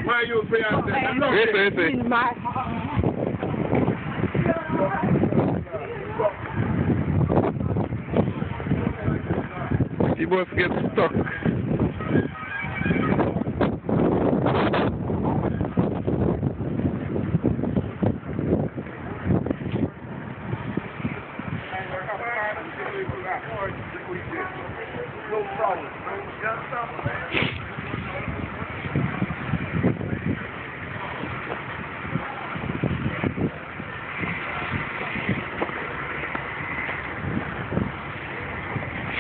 Why you pay attention? Yes. You both get stuck. No problem.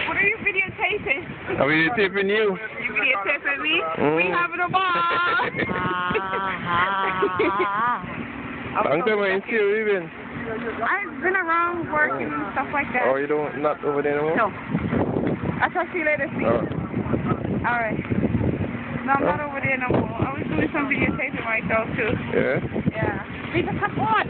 What are you videotaping? Are we taping you? You videotaping me? We having a ball. Long time I ain't see you even. I've been around working and stuff like that. Oh, you don't, not over there anymore? No. I'll talk to you later, see. Alright. No, I'm not over there no more. I was doing some videotaping myself too. Yeah? Yeah. Peter, come on!